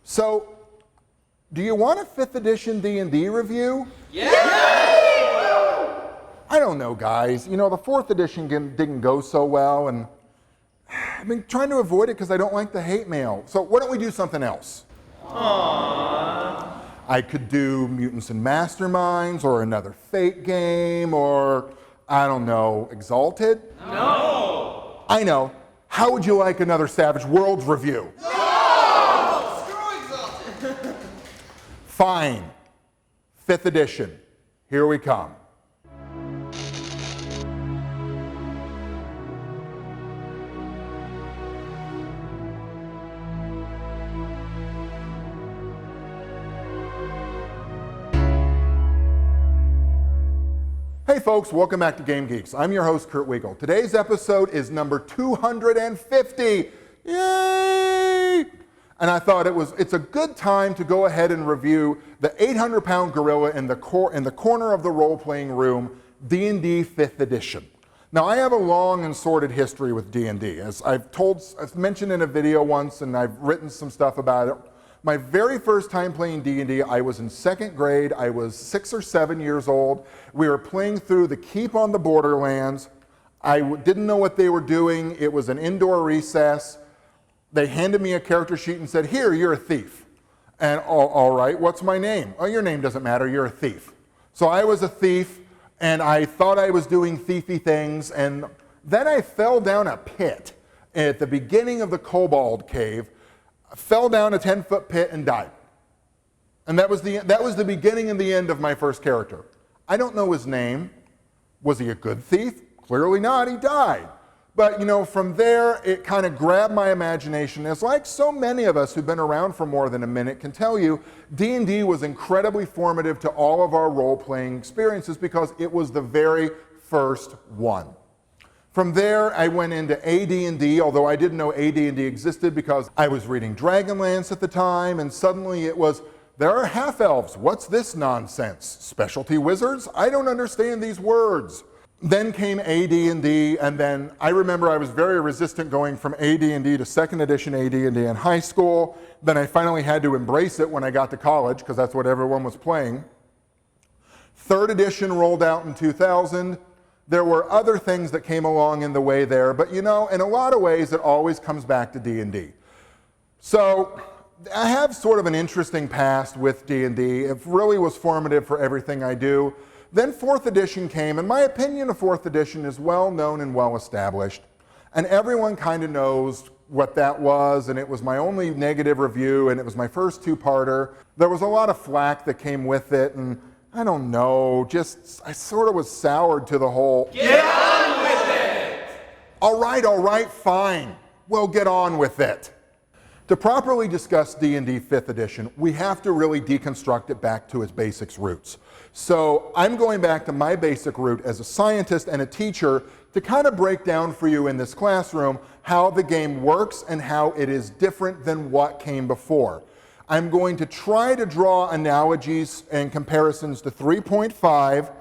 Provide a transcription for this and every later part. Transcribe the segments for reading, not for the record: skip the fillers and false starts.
So, do you want a 5th edition D&D review? Yeah! I don't know, guys. You know, the 4th edition didn't go so well, and I've been trying to avoid it because I don't like the hate mail. So why don't we do something else? Aww. I could do Mutants and Masterminds, or another Fate game, or, I don't know, Exalted? No! I know. How would you like another Savage Worlds review? No! Screw Exalted! Fine. 5th edition. Here we come. Hey folks, welcome back to Game Geeks. I'm your host, Kurt Wiegel. Today's episode is number 250. Yay! And I thought it's a good time to go ahead and review the 800-pound gorilla in the corner of the role-playing room, D&D 5th edition. Now, I have a long and sordid history with D&D. As I've mentioned in a video once, and I've written some stuff about it. My very first time playing D&D, I was in 2nd grade. I was 6 or 7 years old. We were playing through the Keep on the Borderlands. I didn't know what they were doing. It was an indoor recess. They handed me a character sheet and said, "Here, you're a thief." And all right, what's my name? "Oh, your name doesn't matter, you're a thief." So I was a thief, and I thought I was doing thiefy things, and then I fell down a pit at the beginning of the Kobold Cave. Fell down a 10-foot pit and died. And that was the beginning and the end of my first character. I don't know his name. Was he a good thief? Clearly not, he died. But you know, from there, it kind of grabbed my imagination. It's like so many of us who've been around for more than a minute can tell you, D&D was incredibly formative to all of our role-playing experiences because it was the very first one. From there, I went into AD&D, although I didn't know AD&D existed because I was reading Dragonlance at the time, and suddenly it was, there are half-elves, what's this nonsense? Specialty wizards? I don't understand these words. Then came AD&D, and then I remember I was very resistant going from AD&D to 2nd edition AD&D in high school. Then I finally had to embrace it when I got to college, because that's what everyone was playing. 3rd edition rolled out in 2000. There were other things that came along in the way there, but you know, in a lot of ways, it always comes back to D&D. So I have sort of an interesting past with D&D. It really was formative for everything I do. Then 4th edition came, and my opinion of 4th edition is well known and well established. And everyone kind of knows what that was, and it was my only negative review, and it was my first 2-parter. There was a lot of flack that came with it, and I don't know, I sort of was soured to the whole... Get on with it! All right, fine. We'll get on with it. To properly discuss D&D 5th edition, we have to really deconstruct it back to its basics roots. So I'm going back to my basic root as a scientist and a teacher to kind of break down for you in this classroom how the game works and how it is different than what came before. I'm going to try to draw analogies and comparisons to 3.5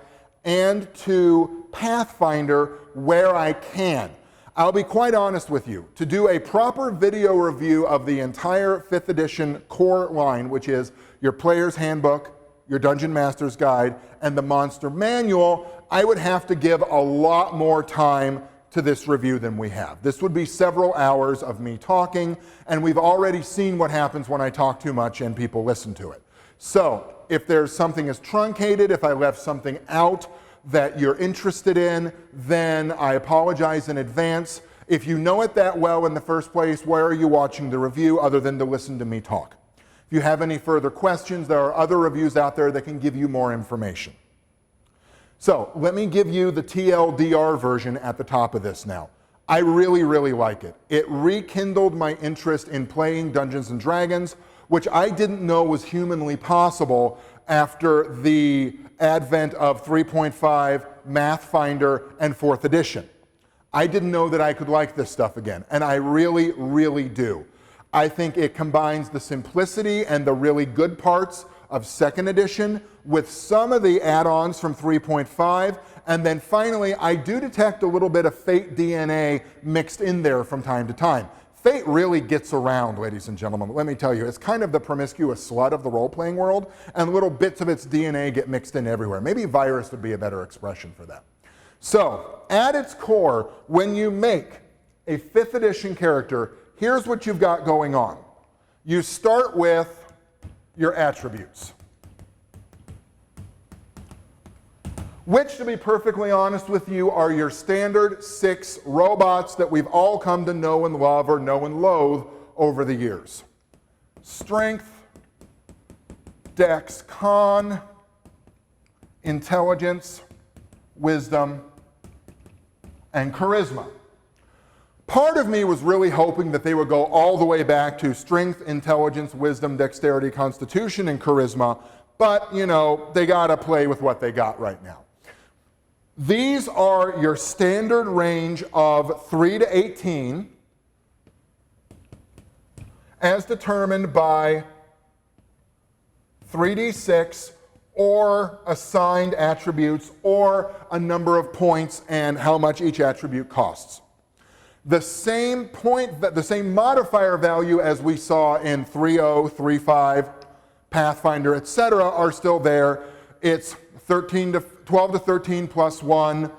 and to Pathfinder where I can. I'll be quite honest with you. To do a proper video review of the entire 5th edition core line, which is your Player's Handbook, your Dungeon Master's Guide, and the Monster Manual, I would have to give a lot more time to this review than we have. This would be several hours of me talking, and we've already seen what happens when I talk too much and people listen to it. So if there's something is truncated, if I left something out that you're interested in, then I apologize in advance. If you know it that well in the first place, why are you watching the review other than to listen to me talk? If you have any further questions, there are other reviews out there that can give you more information. So let me give you the TLDR version at the top of this now. I really, really like it. It rekindled my interest in playing Dungeons & Dragons, which I didn't know was humanly possible after the advent of 3.5, Mathfinder, and 4th edition. I didn't know that I could like this stuff again, and I really, really do. I think it combines the simplicity and the really good parts of 2nd edition with some of the add-ons from 3.5, and then finally I do detect a little bit of Fate DNA mixed in there from time to time. Fate really gets around, ladies and gentlemen. Let me tell you, it's kind of the promiscuous slut of the role-playing world, and little bits of its DNA get mixed in everywhere. Maybe virus would be a better expression for that. So, at its core, when you make a 5th edition character, here's what you've got going on. You start with your attributes, which, to be perfectly honest with you, are your standard 6 robots that we've all come to know and love or know and loathe over the years. Strength, Dex, Con, Intelligence, Wisdom, and Charisma. Part of me was really hoping that they would go all the way back to Strength, Intelligence, Wisdom, Dexterity, Constitution, and Charisma, but, you know, they got to play with what they got right now. These are your standard range of 3 to 18 as determined by 3d6 or assigned attributes or a number of points and how much each attribute costs. The same modifier value as we saw in 3.0, 3.5, Pathfinder, etc. are still there. It's 12 to 13 plus 1,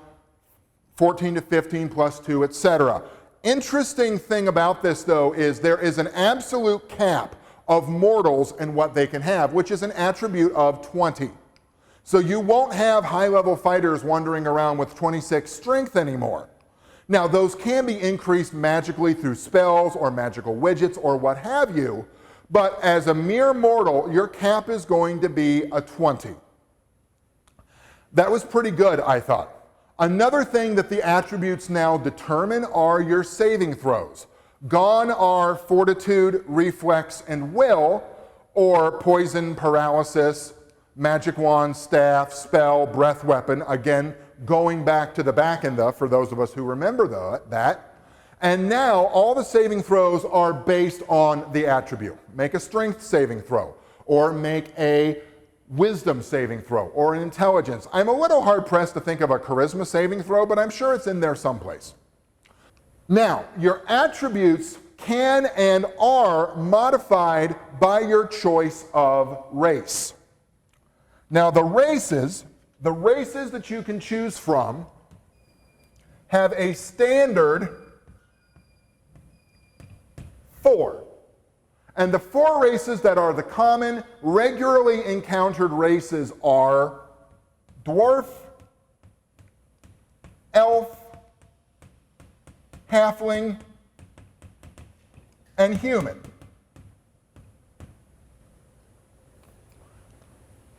14 to 15 plus 2, etc. Interesting thing about this, though, is there is an absolute cap of mortals and what they can have, which is an attribute of 20. So you won't have high-level fighters wandering around with 26 strength anymore. Now, those can be increased magically through spells or magical widgets or what have you, but as a mere mortal, your cap is going to be a 20. That was pretty good, I thought. Another thing that the attributes now determine are your saving throws. Gone are Fortitude, Reflex, and Will, or Poison, Paralysis, Magic Wand, Staff, Spell, Breath Weapon. Again, going back to the back end for those of us who remember that. And now all the saving throws are based on the attribute. Make a Strength saving throw, or make a Wisdom saving throw, or an Intelligence. I'm a little hard-pressed to think of a Charisma saving throw, but I'm sure it's in there someplace. Now, your attributes can and are modified by your choice of race. Now, the races that you can choose from have a standard 4. And the 4 races that are the common, regularly encountered races are Dwarf, Elf, Halfling, and Human.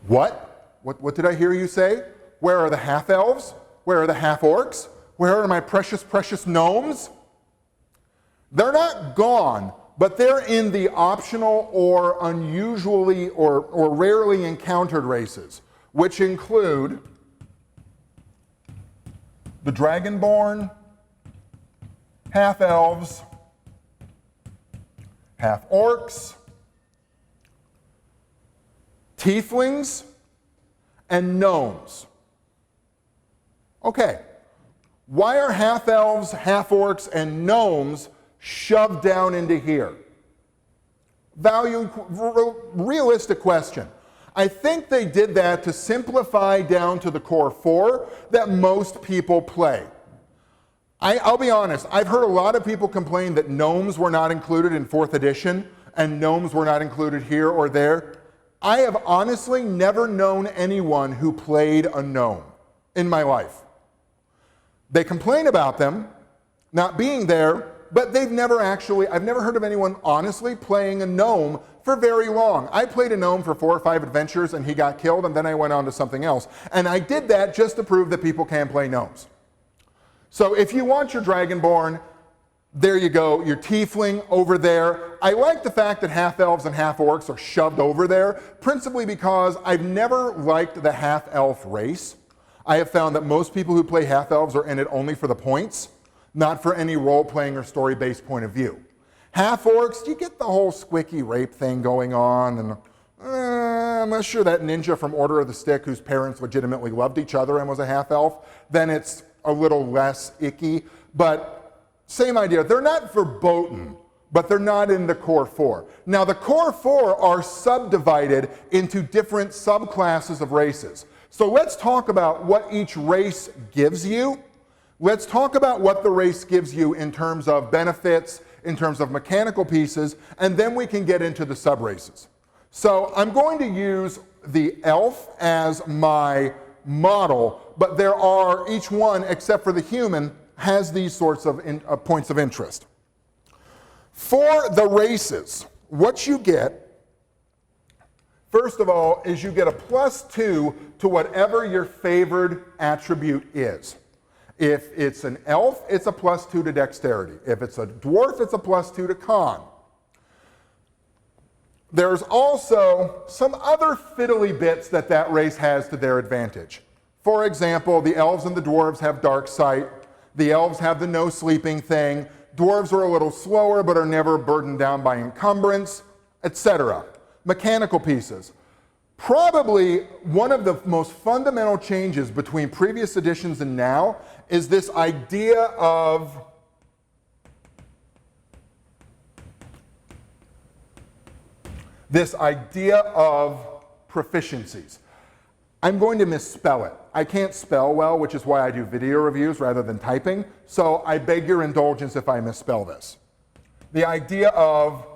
What did I hear you say? Where are the half-elves? Where are the half-orcs? Where are my precious, precious gnomes? They're not gone, but they're in the optional or unusually or rarely encountered races, which include the Dragonborn, half-elves, half-orcs, tieflings, and gnomes. Okay, why are half-elves, half-orcs, and gnomes shoved down into here? Realistic question. I think they did that to simplify down to the core 4 that most people play. I'll be honest, I've heard a lot of people complain that gnomes were not included in 4th edition and gnomes were not included here or there. I have honestly never known anyone who played a gnome in my life. They complain about them not being there, but I've never heard of anyone honestly playing a gnome for very long. I played a gnome for 4 or 5 adventures and he got killed and then I went on to something else. And I did that just to prove that people can play gnomes. So if you want your Dragonborn, there you go, your Tiefling over there. I like the fact that half-elves and half-orcs are shoved over there, principally because I've never liked the half-elf race. I have found that most people who play half-elves are in it only for the points, not for any role-playing or story-based point of view. Half-orcs, you get the whole squicky rape thing going on, and I'm not sure that ninja from Order of the Stick whose parents legitimately loved each other and was a half-elf, then it's a little less icky, but same idea. They're not verboten, but they're not in the core 4. Now the core 4 are subdivided into different subclasses of races. So let's talk about what each race gives you. Let's talk about what the race gives you in terms of benefits, in terms of mechanical pieces, and then we can get into the sub-races. So I'm going to use the elf as my model, but there are, each one except for the human has these sorts of points of interest. For the races, what you get, first of all, is you get a +2 to whatever your favored attribute is. If it's an elf, it's a +2 to dexterity. If it's a dwarf, it's a +2 to con. There's also some other fiddly bits that that race has to their advantage. For example, the elves and the dwarves have dark sight. The elves have the no sleeping thing. Dwarves are a little slower but are never burdened down by encumbrance, etc. Mechanical pieces. Probably one of the most fundamental changes between previous editions and now is this idea of proficiencies. I'm going to misspell it. I can't spell well, which is why I do video reviews rather than typing, so I beg your indulgence if I misspell this. The idea of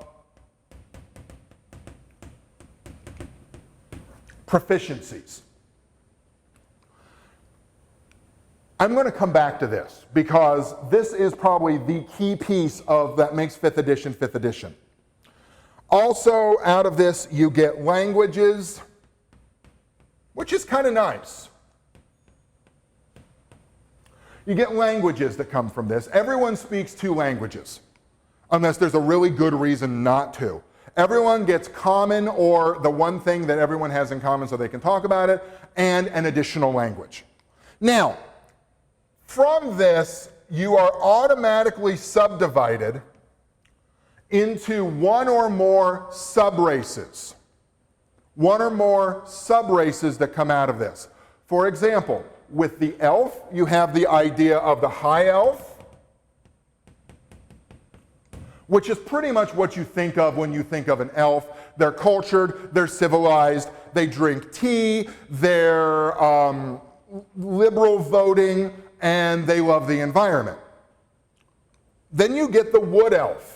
proficiencies. I'm going to come back to this because this is probably the key piece of that makes 5th edition 5th edition. Also, out of this, you get languages, which is kind of nice. You get languages that come from this. Everyone speaks 2 languages, unless there's a really good reason not to. Everyone gets common, or the one thing that everyone has in common so they can talk about it, and an additional language. Now, from this, you are automatically subdivided into one or more sub-races. One or more sub-races that come out of this. For example, with the elf, you have the idea of the high elf, which is pretty much what you think of when you think of an elf. They're cultured, they're civilized, they drink tea, they're liberal voting, and they love the environment. Then you get the wood elf.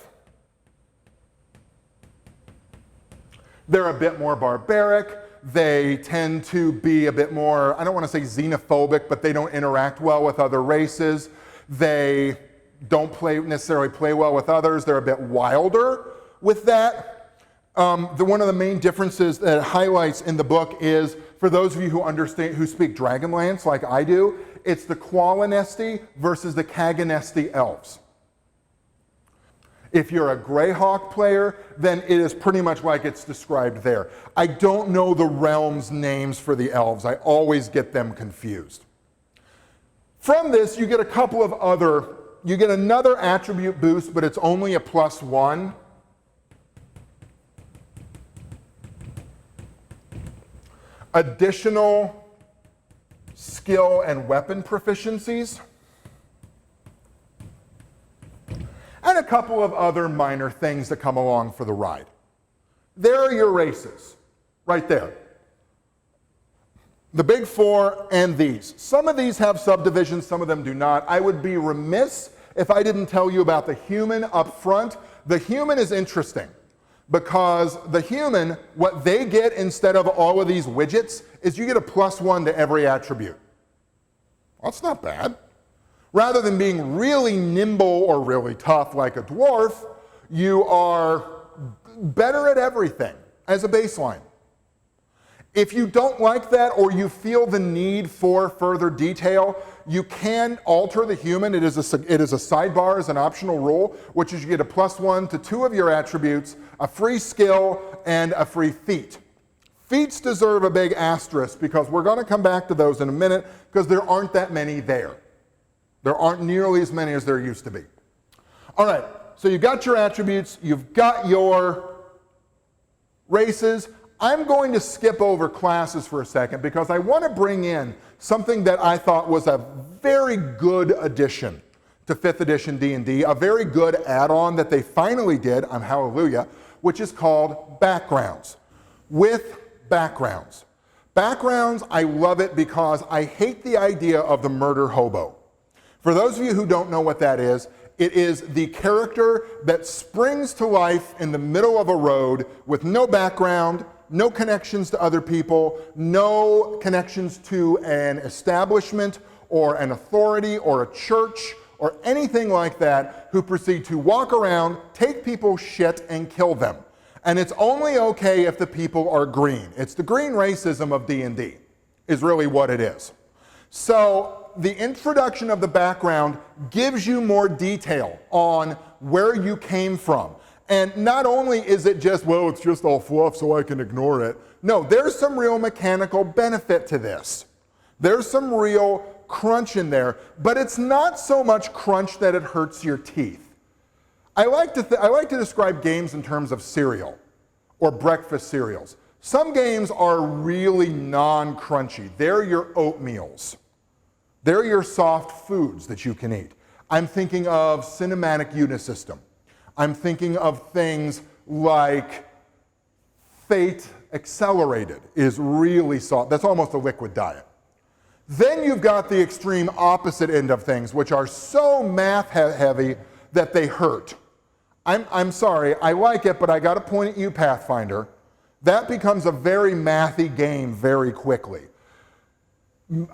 They're a bit more barbaric. They tend to be a bit more, I don't want to say xenophobic, but they don't interact well with other races. They don't necessarily play well with others. They're a bit wilder with that. One of the main differences that it highlights in the book is, for those of you who speak Dragonlance like I do, it's the Qualinesti versus the Kaganesti elves. If you're a Greyhawk player, then it is pretty much like it's described there. I don't know the realms' names for the elves. I always get them confused. From this, you get a couple of other, you get another attribute boost, but it's only a +1. Additional skill and weapon proficiencies. And a couple of other minor things that come along for the ride. There are your races, right there. The big 4 and these. Some of these have subdivisions, some of them do not. I would be remiss if I didn't tell you about the human up front. The human is interesting because the human, what they get instead of all of these widgets is you get a +1 to every attribute. Well, that's not bad. Rather than being really nimble or really tough like a dwarf, you are better at everything as a baseline. If you don't like that or you feel the need for further detail, you can alter the human. It is a sidebar as an optional rule, which is you get a +1 to 2 of your attributes, a free skill, and a free feat. Feats deserve a big asterisk because we're going to come back to those in a minute because there aren't that many there. There aren't nearly as many as there used to be. All right, so you've got your attributes, you've got your races. I'm going to skip over classes for a second because I want to bring in something that I thought was a very good addition to 5th edition D&D, a very good add-on that they finally did, hallelujah, which is called Backgrounds. With Backgrounds. Backgrounds, I love it because I hate the idea of the murder hobo. For those of you who don't know what that is, it is the character that springs to life in the middle of a road with no background, no connections to other people, no connections to an establishment or an authority or a church or anything like that, who proceed to walk around, take people's shit, and kill them. And it's only okay if the people are green. It's the green racism of D&D, is really what it is. So the introduction of the background gives you more detail on where you came from. And not only is it just, well, it's just all fluff so I can ignore it. No, there's some real mechanical benefit to this. There's some real crunch in there, but it's not so much crunch that it hurts your teeth. I like to describe games in terms of cereal or breakfast cereals. Some games are really non-crunchy. They're your oatmeals. They're your soft foods that you can eat. I'm thinking of Cinematic Unisystem. I'm thinking of things like Fate Accelerated is really soft. That's almost a liquid diet. Then you've got the extreme opposite end of things, which are so math heavy that they hurt. I'm sorry, I like it, but I got to point at you, Pathfinder. That becomes a very mathy game very quickly.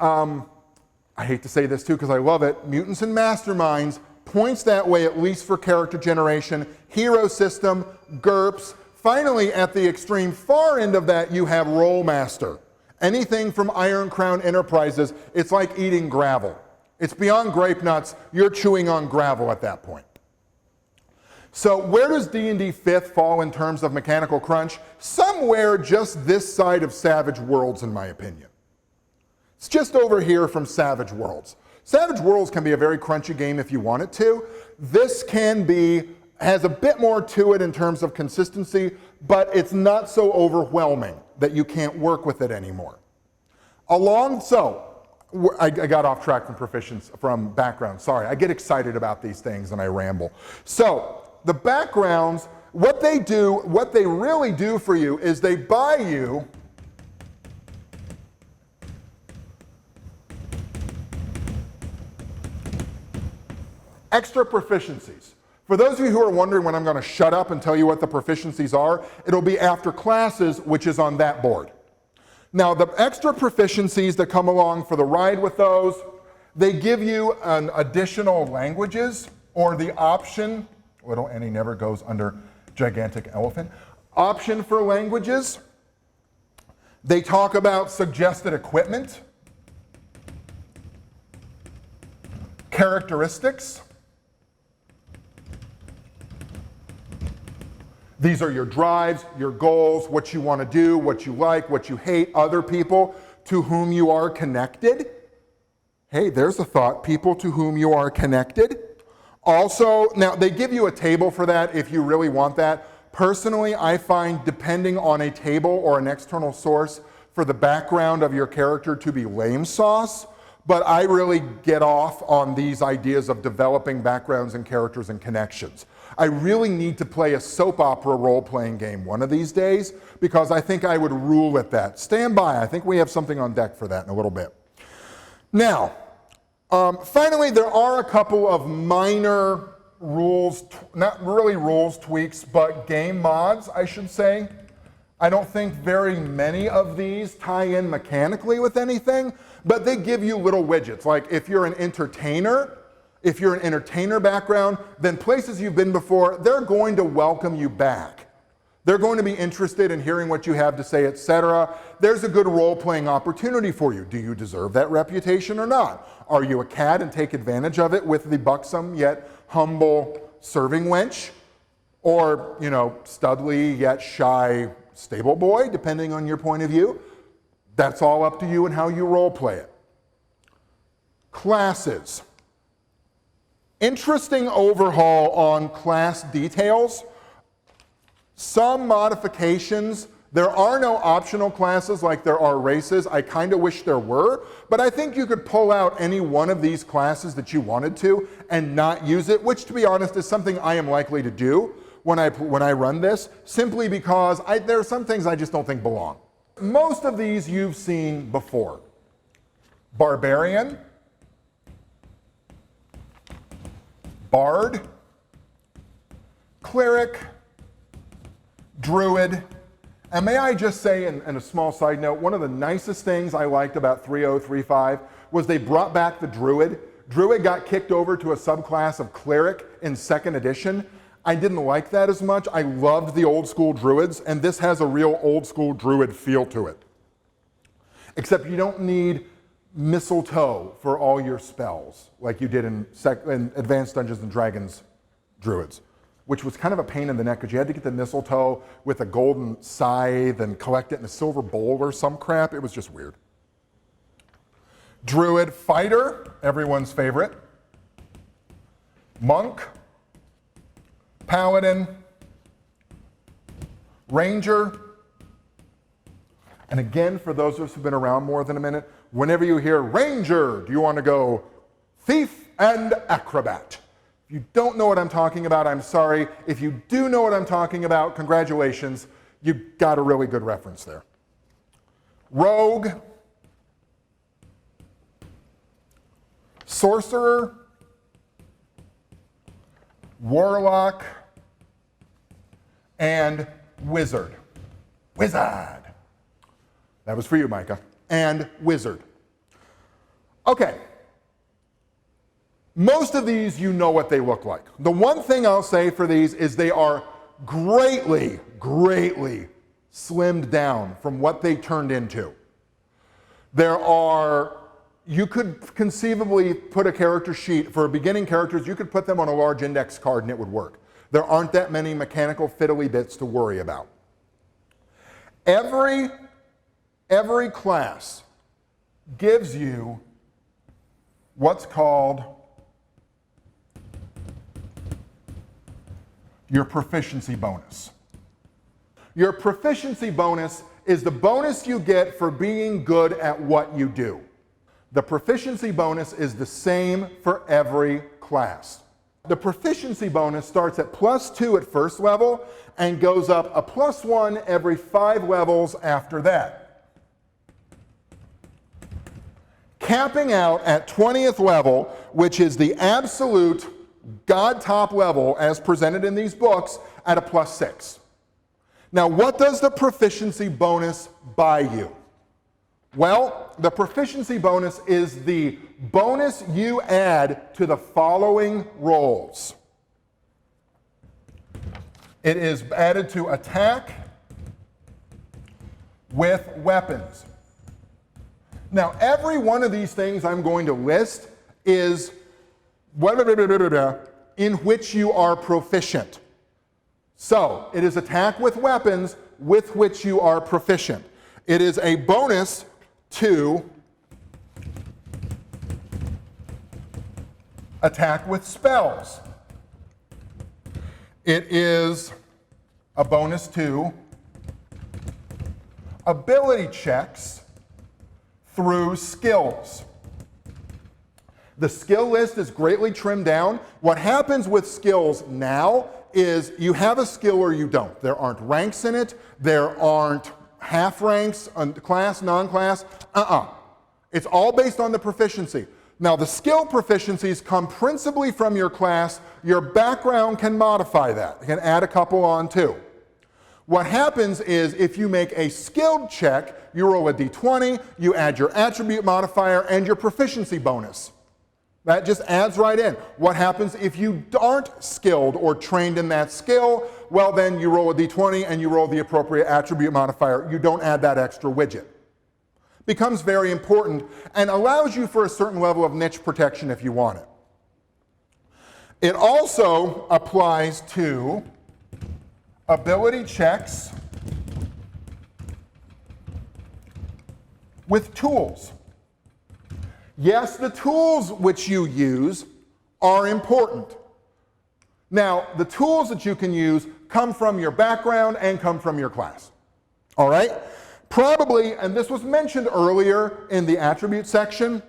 I hate to say this too because I love it. Mutants and Masterminds points that way, at least for character generation, hero system, GURPS. Finally, at the extreme far end of that, you have Rollmaster. Anything from Iron Crown Enterprises, it's like eating gravel. It's beyond grape nuts, you're chewing on gravel at that point. So where does D&D 5th fall in terms of mechanical crunch? Somewhere just this side of Savage Worlds, in my opinion. It's just over here from Savage Worlds. Savage Worlds can be a very crunchy game if you want it to. This has a bit more to it in terms of consistency, but it's not so overwhelming that you can't work with it anymore. I got off track from background. Sorry, I get excited about these things and I ramble. So the backgrounds, what they really do for you is they buy you extra proficiencies. For those of you who are wondering when I'm going to shut up and tell you what the proficiencies are, it'll be after classes, which is on that board. Now, the extra proficiencies that come along for the ride with those, they give you an additional languages or the option, little Annie never goes under gigantic elephant, option for languages. They talk about suggested equipment, characteristics. These are your drives, your goals, what you want to do, what you like, what you hate, other people to whom you are connected. Hey, there's a thought, people to whom you are connected. Also, now they give you a table for that if you really want that. Personally, I find depending on a table or an external source for the background of your character to be lame sauce, but I really get off on these ideas of developing backgrounds and characters and connections. I really need to play a soap opera role-playing game one of these days because I think I would rule at that. Stand by, I think we have something on deck for that in a little bit. Now, finally, there are a couple of minor rules, not really rules tweaks, but game mods, I should say. I don't think very many of these tie in mechanically with anything, but they give you little widgets. Like if you're an entertainer background, then places you've been before, they're going to welcome you back. They're going to be interested in hearing what you have to say, etc. There's a good role-playing opportunity for you. Do you deserve that reputation or not? Are you a cad and take advantage of it with the buxom yet humble serving wench? Or, studly yet shy stable boy, depending on your point of view? That's all up to you and how you role-play it. Classes. Interesting overhaul on class details. Some modifications There are no optional classes like there are races. I kind of wish there were, but I think you could pull out any one of these classes that you wanted to and not use it, which to be honest is something I am likely to do when I run this, simply because there are some things I just don't think belong. Most of these you've seen before. Barbarian, Bard, Cleric, Druid, and may I just say, in a small side note, one of the nicest things I liked about 3.0.3.5 was they brought back the Druid. Druid got kicked over to a subclass of Cleric in 2nd edition. I didn't like that as much. I loved the old school Druids, and this has a real old school Druid feel to it. Except you don't need mistletoe for all your spells like you did in Advanced Dungeons and Dragons Druids, which was kind of a pain in the neck because you had to get the mistletoe with a golden scythe and collect it in a silver bowl or some crap. It was just weird. Druid, Fighter, everyone's favorite. Monk, Paladin, Ranger, and again, for those of us who've been around more than a minute, whenever you hear Ranger, do you want to go Thief and Acrobat? If you don't know what I'm talking about, I'm sorry. If you do know what I'm talking about, congratulations. You got a really good reference there. Rogue, Sorcerer, Warlock, and Wizard. Wizard. That was for you, Micah. And Wizard. Okay. Most of these, you know what they look like. The one thing I'll say for these is they are greatly, greatly slimmed down from what they turned into. You could conceivably put a character sheet for beginning characters, you could put them on a large index card and it would work. There aren't that many mechanical fiddly bits to worry about. Every class gives you what's called your proficiency bonus. Your proficiency bonus is the bonus you get for being good at what you do. The proficiency bonus is the same for every class. The proficiency bonus starts at +2 at first level and goes up a +1 every 5 levels after that. Capping out at 20th level, which is the absolute God top level as presented in these books, at a +6. Now, what does the proficiency bonus buy you? Well, the proficiency bonus is the bonus you add to the following rolls. It is added to attack with weapons. Now, every one of these things I'm going to list is in which you are proficient. So, it is attack with weapons with which you are proficient. It is a bonus to attack with spells. It is a bonus to ability checks through skills. The skill list is greatly trimmed down. What happens with skills now is you have a skill or you don't. There aren't ranks in it. There aren't half ranks, class, non-class. It's all based on the proficiency. Now, the skill proficiencies come principally from your class. Your background can modify that. You can add a couple on too. What happens is if you make a skilled check, you roll a d20, you add your attribute modifier and your proficiency bonus. That just adds right in. What happens if you aren't skilled or trained in that skill? Well, then you roll a d20 and you roll the appropriate attribute modifier. You don't add that extra widget. Becomes very important and allows you for a certain level of niche protection if you want it. It also applies to ability checks with tools. Yes, the tools which you use are important. Now, the tools that you can use come from your background and come from your class. All right? Probably, and this was mentioned earlier in the attribute section,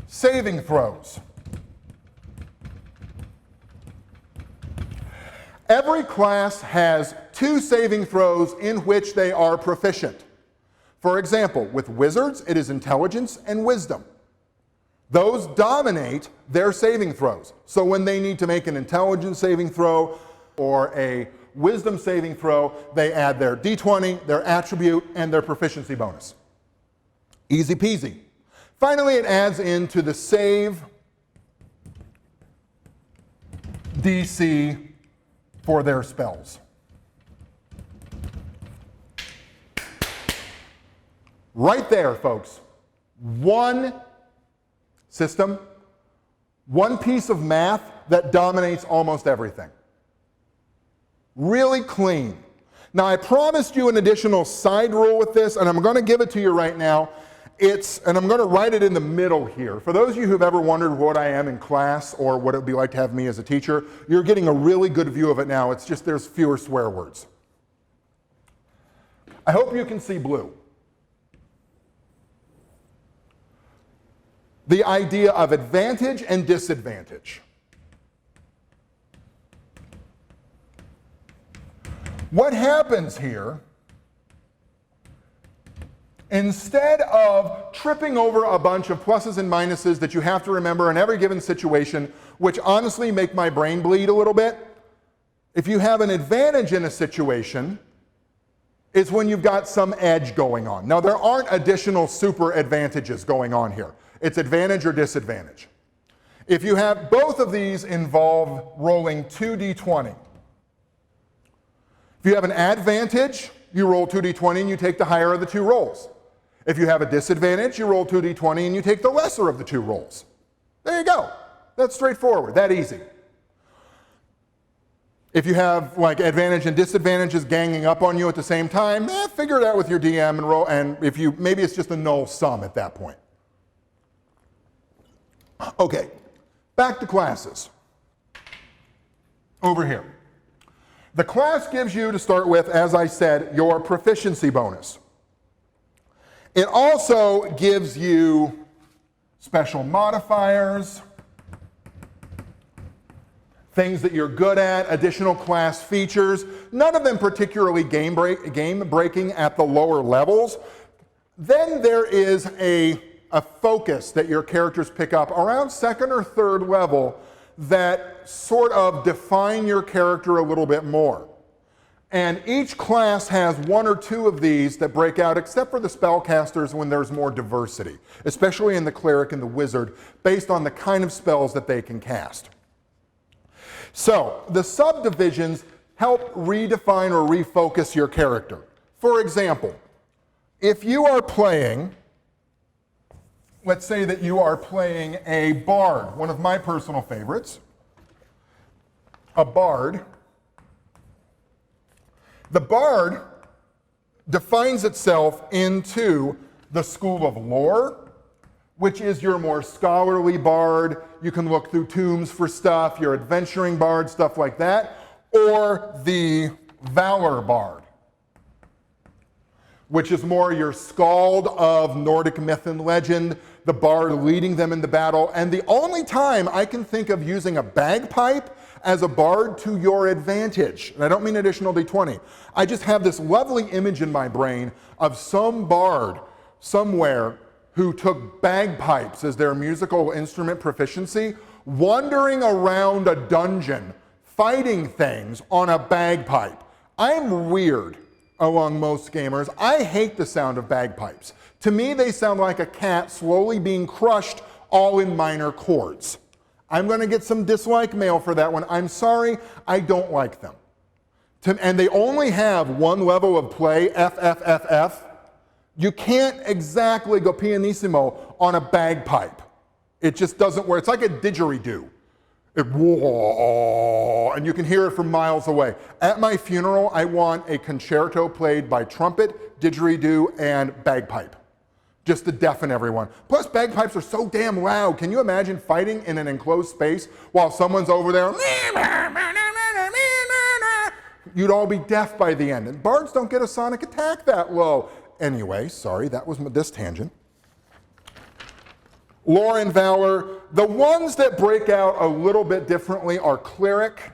saving throws. Every class has 2 saving throws in which they are proficient. For example, with wizards, it is intelligence and wisdom. Those dominate their saving throws. So when they need to make an intelligence saving throw or a wisdom saving throw, they add their d20, their attribute, and their proficiency bonus. Easy peasy. Finally, it adds into the save DC for their spells. Right there, folks. One system, one piece of math that dominates almost everything. Really clean. Now, I promised you an additional side rule with this, and I'm going to give it to you right now. And I'm going to write it in the middle here. For those of you who've ever wondered what I am in class or what it would be like to have me as a teacher, you're getting a really good view of it now. It's just there's fewer swear words. I hope you can see blue. The idea of advantage and disadvantage. What happens here, instead of tripping over a bunch of pluses and minuses that you have to remember in every given situation, which honestly make my brain bleed a little bit, if you have an advantage in a situation, it's when you've got some edge going on. Now, there aren't additional super advantages going on here. It's advantage or disadvantage. If you have both of these involve rolling 2d20. If you have an advantage, you roll 2d20 and you take the higher of the 2 rolls. If you have a disadvantage, you roll 2d20 and you take the lesser of the 2 rolls. There you go. That's straightforward, that easy. If you have like advantage and disadvantages ganging up on you at the same time, figure it out with your DM and roll, and maybe it's just a null sum at that point. Okay, back to classes. Over here. The class gives you, to start with, as I said, your proficiency bonus. It also gives you special modifiers, things that you're good at, additional class features, none of them particularly game-breaking at the lower levels. Then there is a focus that your characters pick up around 2nd or 3rd level that sort of define your character a little bit more. And each class has 1 or 2 of these that break out, except for the spellcasters when there's more diversity, especially in the cleric and the wizard, based on the kind of spells that they can cast. So the subdivisions help redefine or refocus your character. For example, if you are playing, let's say that you are playing a bard, one of my personal favorites, a bard. The bard defines itself into the school of lore, which is your more scholarly bard. You can look through tombs for stuff, your adventuring bard, stuff like that, or the valor bard, which is more your skald of Nordic myth and legend, the bard leading them into battle. And the only time I can think of using a bagpipe as a bard to your advantage, and I don't mean additional d20, I just have this lovely image in my brain of some bard somewhere who took bagpipes as their musical instrument proficiency, wandering around a dungeon, fighting things on a bagpipe. I'm weird among most gamers. I hate the sound of bagpipes. To me, they sound like a cat slowly being crushed all in minor chords. I'm going to get some dislike mail for that one. I'm sorry, I don't like them. And they only have 1 level of play, F, F, F, F. You can't exactly go pianissimo on a bagpipe. It just doesn't work. It's like a didgeridoo. And you can hear it from miles away. At my funeral, I want a concerto played by trumpet, didgeridoo, and bagpipe, just to deafen everyone. Plus, bagpipes are so damn loud. Can you imagine fighting in an enclosed space while someone's over there You'd all be deaf by the end. And bards don't get a sonic attack that low. Anyway, sorry, that was this tangent. Lore and Valor. The ones that break out a little bit differently are Cleric,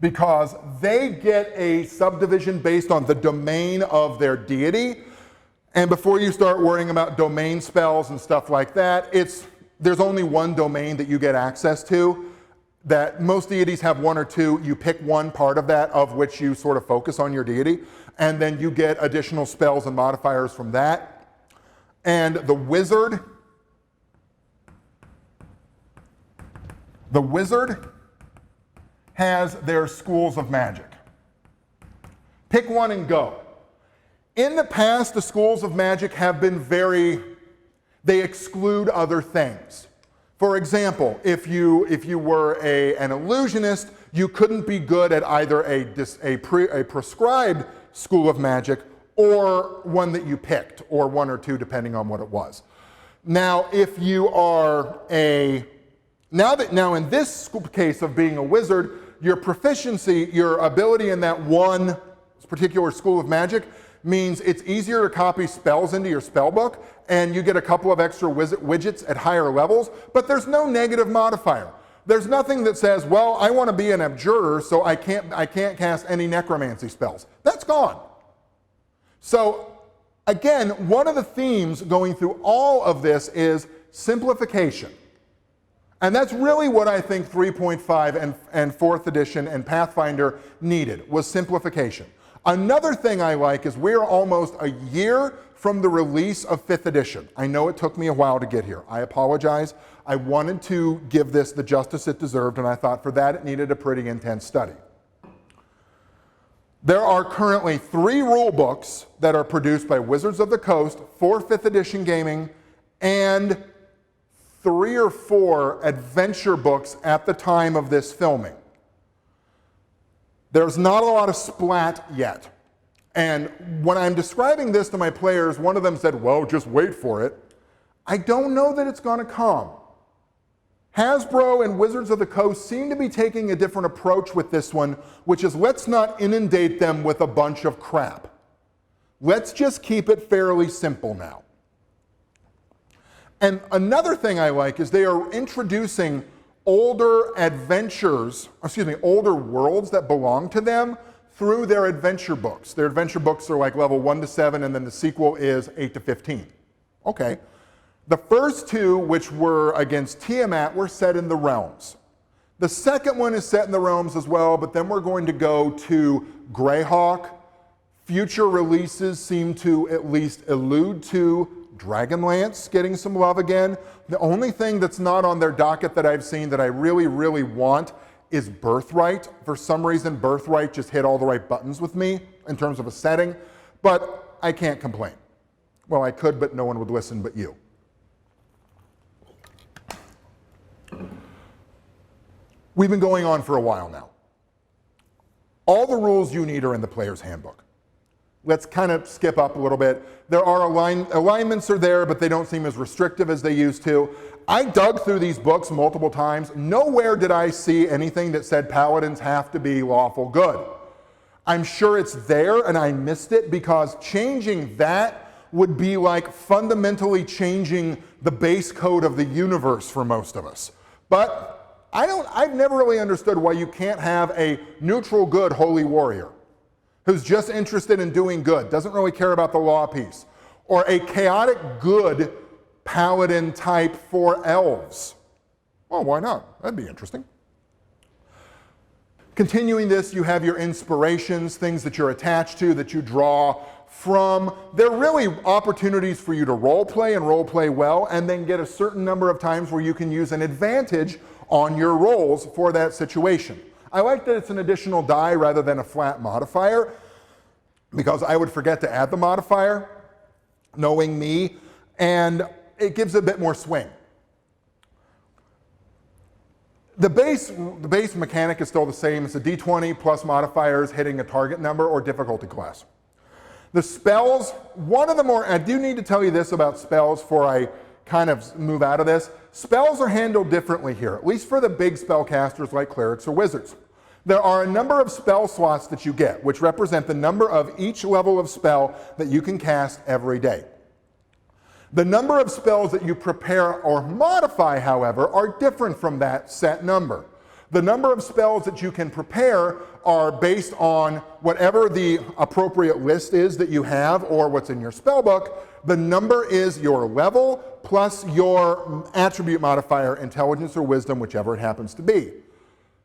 because they get a subdivision based on the domain of their deity. And before you start worrying about domain spells and stuff like that, there's only one domain that you get access to. That most deities have one or two. You pick one part of that of which you sort of focus on your deity, and then you get additional spells and modifiers from that. And the wizard has their schools of magic. Pick one and go. In the past, the schools of magic have been they exclude other things. For example, if you were an illusionist, you couldn't be good at either a prescribed school of magic or one that you picked, or one or two depending on what it was. Now, if you are now in this case of being a wizard, your proficiency, your ability in that one particular school of magic means it's easier to copy spells into your spell book, and you get a couple of extra widgets at higher levels, but there's no negative modifier. There's nothing that says, well, I want to be an abjurer, so I can't cast any necromancy spells. That's gone. So again, one of the themes going through all of this is simplification. And that's really what I think 3.5 and 4th edition and Pathfinder needed, was simplification. Another thing I like is we're almost a year from the release of 5th edition. I know it took me a while to get here. I apologize. I wanted to give this the justice it deserved, and I thought for that it needed a pretty intense study. There are currently 3 rule books that are produced by Wizards of the Coast for 5th edition gaming, and 3 or 4 adventure books at the time of this filming. There's not a lot of splat yet. And when I'm describing this to my players, one of them said, well, just wait for it. I don't know that it's going to come. Hasbro and Wizards of the Coast seem to be taking a different approach with this one, which is let's not inundate them with a bunch of crap. Let's just keep it fairly simple now. And another thing I like is they are introducing older older worlds that belong to them through their adventure books. Their adventure books are like level 1 to 7, and then the sequel is 8 to 15. Okay. The first 2, which were against Tiamat, were set in the realms. The second one is set in the realms as well, but then we're going to go to Greyhawk. Future releases seem to at least allude to Dragonlance getting some love again. The only thing that's not on their docket that I've seen that I really, really want is Birthright. For some reason, Birthright just hit all the right buttons with me in terms of a setting, but I can't complain. Well, I could, but no one would listen but you. We've been going on for a while now. All the rules you need are in the Player's Handbook. Let's kind of skip up a little bit. There are alignments are there, but they don't seem as restrictive as they used to. I dug through these books multiple times. Nowhere did I see anything that said paladins have to be lawful good. I'm sure it's there and I missed it, because changing that would be like fundamentally changing the base code of the universe for most of us. But I've never really understood why you can't have a neutral good holy warrior who's just interested in doing good, doesn't really care about the law piece, or a chaotic good paladin type for elves. Well, why not? That'd be interesting. Continuing this, you have your inspirations, things that you're attached to, that you draw from. They're really opportunities for you to role play and role play well, and then get a certain number of times where you can use an advantage on your rolls for that situation. I like that it's an additional die rather than a flat modifier, because I would forget to add the modifier, knowing me, and it gives a bit more swing. The base mechanic is still the same. It's a d20 plus modifiers hitting a target number or difficulty class. The spells, one of the more, I do need to tell you this about spells before I kind of move out of this. Spells are handled differently here, at least for the big spellcasters like clerics or wizards. There are a number of spell slots that you get, which represent the number of each level of spell that you can cast every day. The number of spells that you prepare or modify, however, are different from that set number. The number of spells that you can prepare are based on whatever the appropriate list is that you have or what's in your spell book. The number is your level plus your attribute modifier, intelligence or wisdom, whichever it happens to be.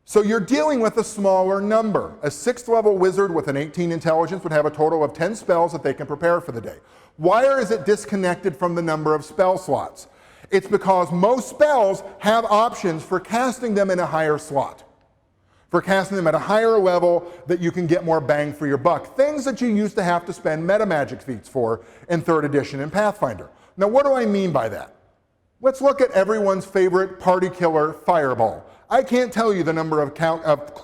So you're dealing with a smaller number. A 6th level wizard with an 18 intelligence would have a total of 10 spells that they can prepare for the day. Why is it disconnected from the number of spell slots? It's because most spells have options for casting them in a higher slot, for casting them at a higher level that you can get more bang for your buck. Things that you used to have to spend meta magic feats for in 3rd edition and Pathfinder. Now, what do I mean by that? Let's look at everyone's favorite party killer, Fireball. I can't tell you the number of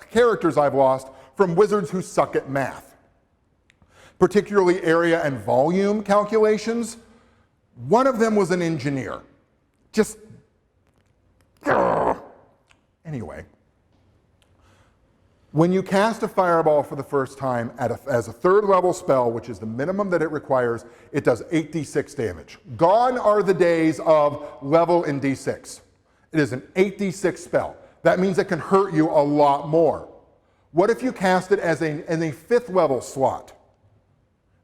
characters I've lost from wizards who suck at math, particularly area and volume calculations. One of them was an engineer. Just, anyway. When you cast a Fireball for the first time as a 3rd level spell, which is the minimum that it requires, it does 8d6 damage. Gone are the days of level in d6. It is an 8d6 spell. That means it can hurt you a lot more. What if you cast it as in a 5th level slot?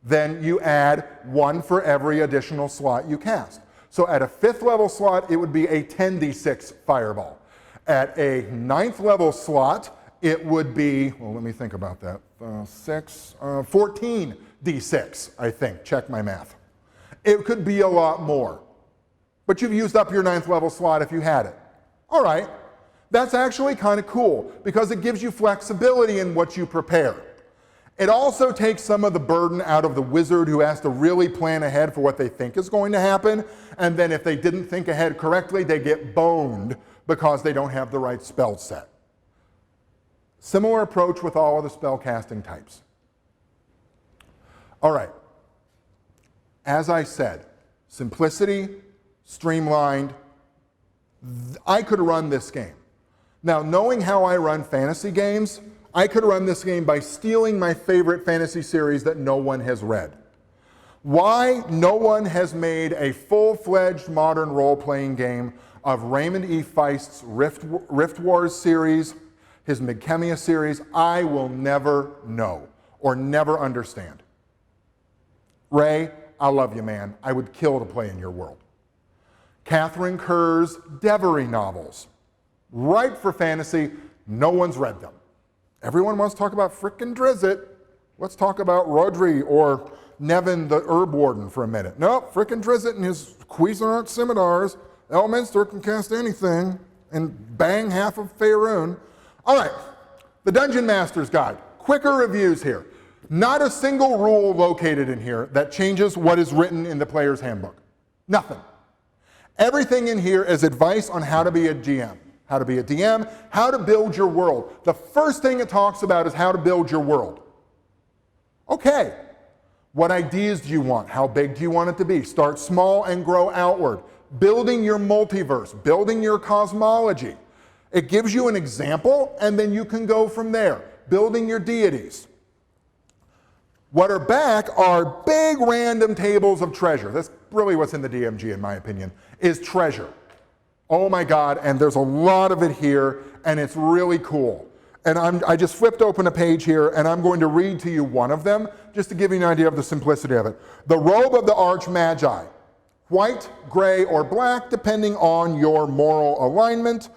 Then you add 1 for every additional slot you cast. So at a 5th level slot, it would be a 10d6 Fireball. At a 9th level slot, it would be, well, let me think about that, 14d6, I think, check my math. It could be a lot more. But you've used up your 9th level slot if you had it. All right, that's actually kind of cool because it gives you flexibility in what you prepare. It also takes some of the burden out of the wizard who has to really plan ahead for what they think is going to happen, and then if they didn't think ahead correctly, they get boned because they don't have the right spell set. Similar approach with all of the spell casting types. All right, as I said, simplicity, streamlined. I could run this game. Now, knowing how I run fantasy games, I could run this game by stealing my favorite fantasy series that no one has read. Why no one has made a full-fledged modern role-playing game of Raymond E. Feist's Rift Wars series, his Midkemia series, I will never know or never understand. Ray, I love you, man. I would kill to play in your world. Catherine Kerr's Devery novels, ripe for fantasy, no one's read them. Everyone wants to talk about frickin' Drizzt. Let's talk about Rodri or Nevin the Herb Warden for a minute. Nope, frickin' Drizzt and his Cuisinart scimitars. Elminster can cast anything and bang half of Faerun. All right, the Dungeon Master's Guide. Quicker reviews here. Not a single rule located in here that changes what is written in the Player's Handbook. Nothing. Everything in here is advice on how to be a GM, how to be a DM, how to build your world. The first thing it talks about is how to build your world. Okay, what ideas do you want? How big do you want it to be? Start small and grow outward. Building your multiverse, building your cosmology. It gives you an example, and then you can go from there. Building your deities. What are back are big random tables of treasure. That's really what's in the DMG, in my opinion, is treasure. Oh my God, and there's a lot of it here, and it's really cool. And I just flipped open a page here, and I'm going to read to you one of them, just to give you an idea of the simplicity of it. The robe of the Arch Magi. White, gray, or black, depending on your moral alignment.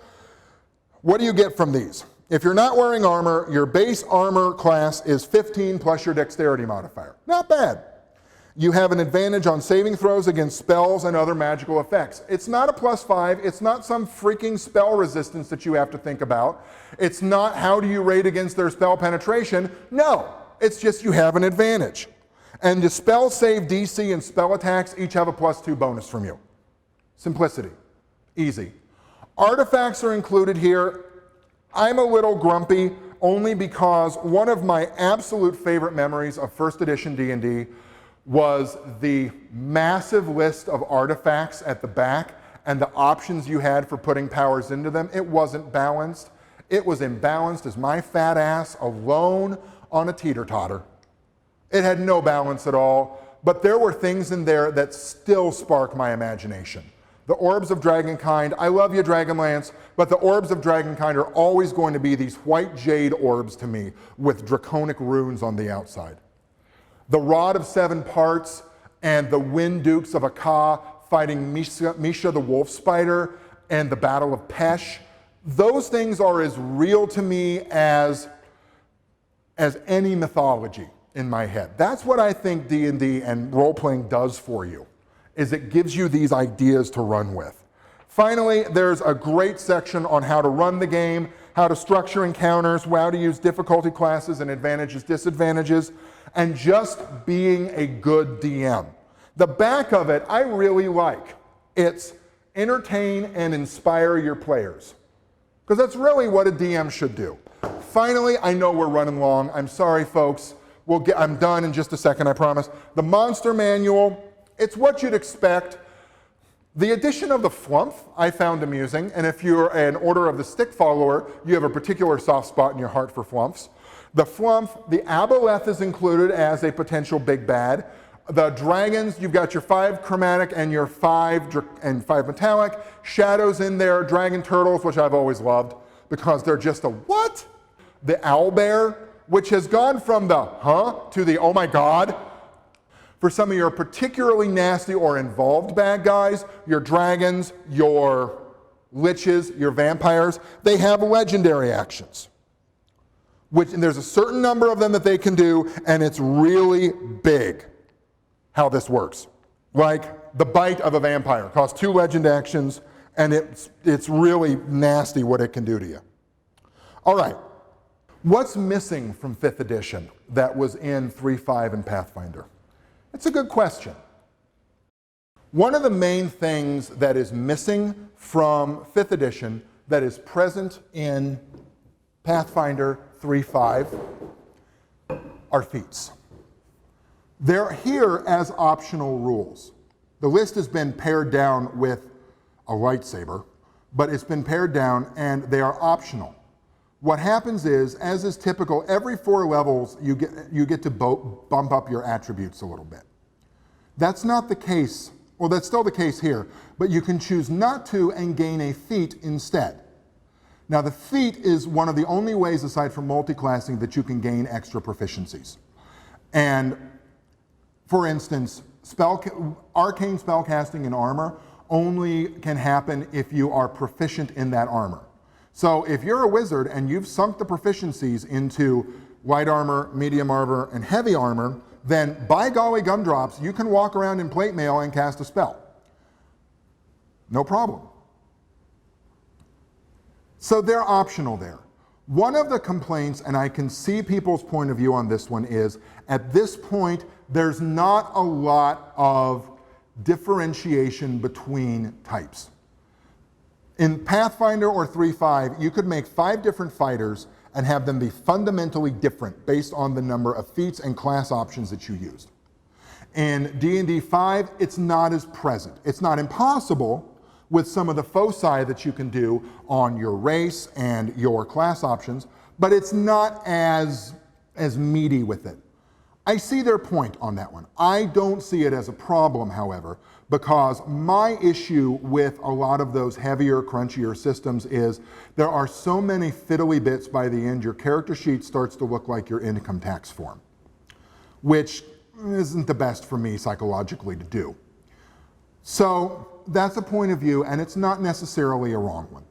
What do you get from these? If you're not wearing armor, your base armor class is 15 plus your dexterity modifier. Not bad. You have an advantage on saving throws against spells and other magical effects. It's not a +5. It's not some freaking spell resistance that you have to think about. It's not how do you rate against their spell penetration. No, it's just you have an advantage. And the spell save DC and spell attacks each have a +2 bonus from you. Simplicity. Easy. Artifacts are included here. I'm a little grumpy only because one of my absolute favorite memories of first edition D&D was the massive list of artifacts at the back and the options you had for putting powers into them. It wasn't balanced. It was imbalanced as my fat ass alone on a teeter-totter. It had no balance at all, but there were things in there that still spark my imagination. The orbs of Dragonkind, I love you, Dragonlance, but the orbs of Dragonkind are always going to be these white jade orbs to me with draconic runes on the outside. The Rod of Seven Parts and the Wind Dukes of Akka fighting Misha the Wolf Spider and the Battle of Pesh, those things are as real to me as any mythology in my head. That's what I think D&D and role-playing does for you, is it gives you these ideas to run with. Finally, there's a great section on how to run the game, how to structure encounters, how to use difficulty classes and advantages, disadvantages, and just being a good DM. The back of it, I really like. It's entertain and inspire your players, because that's really what a DM should do. Finally, I know we're running long. I'm sorry, folks. I'm done in just a second, I promise. The Monster Manual, it's what you'd expect. The addition of the Flumph I found amusing, and if you're an Order of the Stick follower, you have a particular soft spot in your heart for Flumphs. The Flumph, the Aboleth is included as a potential big bad. The dragons, you've got your 5 chromatic and your 5 metallic. Shadows in there, dragon turtles, which I've always loved because they're just a what? The owlbear, which has gone from the huh to the oh my god. For some of your particularly nasty or involved bad guys, your dragons, your liches, your vampires, they have legendary actions. And there's a certain number of them that they can do, and it's really big how this works. Like the bite of a vampire costs 2 legend actions, and it's really nasty what it can do to you. All right, what's missing from 5th edition that was in 3.5 and Pathfinder? It's a good question. One of the main things that is missing from 5th edition that is present in Pathfinder 3.5 are feats. They're here as optional rules. The list has been pared down with a lightsaber, but it's been pared down and they are optional. What happens is, as is typical, every 4 levels you get to bump up your attributes a little bit. That's not the case, well, that's still the case here, but you can choose not to and gain a feat instead. Now, the feat is one of the only ways, aside from multi-classing, that you can gain extra proficiencies. And for instance, arcane spellcasting and armor only can happen if you are proficient in that armor. So if you're a wizard and you've sunk the proficiencies into light armor, medium armor, and heavy armor, then by golly gumdrops, you can walk around in plate mail and cast a spell. No problem. So they're optional there. One of the complaints, and I can see people's point of view on this one, is at this point, there's not a lot of differentiation between types. In Pathfinder or 3.5, you could make 5 different fighters and have them be fundamentally different based on the number of feats and class options that you used. In D&D 5, it's not as present. It's not impossible with some of the foci that you can do on your race and your class options, but it's not as meaty with it. I see their point on that one. I don't see it as a problem, however, because my issue with a lot of those heavier, crunchier systems is there are so many fiddly bits by the end, your character sheet starts to look like your income tax form, which isn't the best for me psychologically to do. So that's a point of view, and it's not necessarily a wrong one.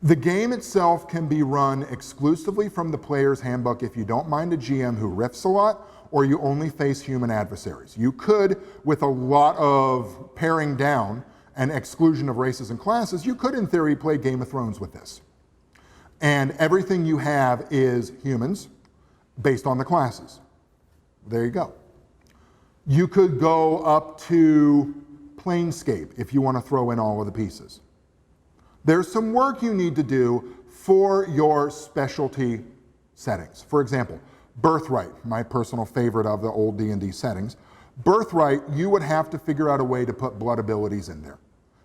The game itself can be run exclusively from the Player's Handbook if you don't mind a GM who riffs a lot, or you only face human adversaries. You could, with a lot of paring down and exclusion of races and classes, you could in theory play Game of Thrones with this. And everything you have is humans based on the classes. There you go. You could go up to Planescape if you want to throw in all of the pieces. There's some work you need to do for your specialty settings. For example, Birthright, my personal favorite of the old D&D settings. Birthright, you would have to figure out a way to put blood abilities in there.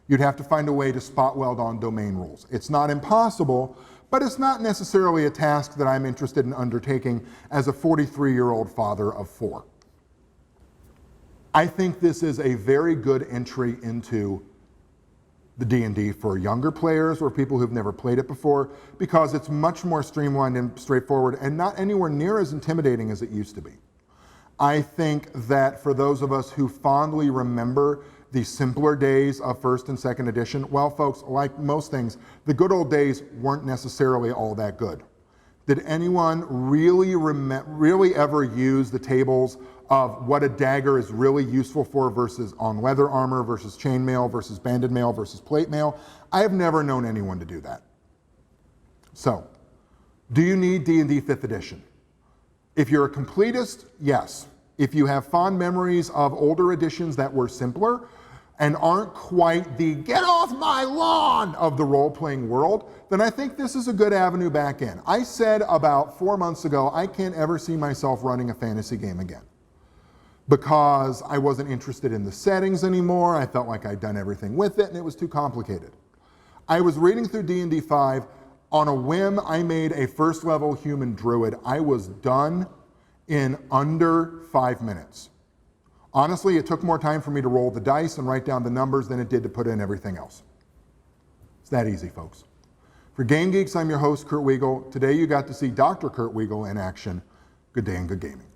You'd have to find a way to spot weld on domain rules. It's not impossible, but it's not necessarily a task that I'm interested in undertaking as a 43-year-old father of 4. I think this is a very good entry into the D&D for younger players or people who've never played it before, because it's much more streamlined and straightforward and not anywhere near as intimidating as it used to be. I think that for those of us who fondly remember the simpler days of first and second edition, well, folks, like most things, the good old days weren't necessarily all that good. Did anyone really ever use the tables of what a dagger is really useful for versus on leather armor versus chainmail versus banded mail versus plate mail? I have never known anyone to do that. So, do you need D&D 5th edition? If you're a completist, yes. If you have fond memories of older editions that were simpler and aren't quite the get off my lawn of the role-playing world, then I think this is a good avenue back in. I said about 4 months ago, I can't ever see myself running a fantasy game again, because I wasn't interested in the settings anymore. I felt like I'd done everything with it and it was too complicated. I was reading through D&D 5. On a whim, I made a first level human druid. I was done in under 5 minutes. Honestly, it took more time for me to roll the dice and write down the numbers than it did to put in everything else. It's that easy, folks. For Game Geeks, I'm your host, Kurt Wiegel. Today you got to see Dr. Kurt Wiegel in action. Good day and good gaming.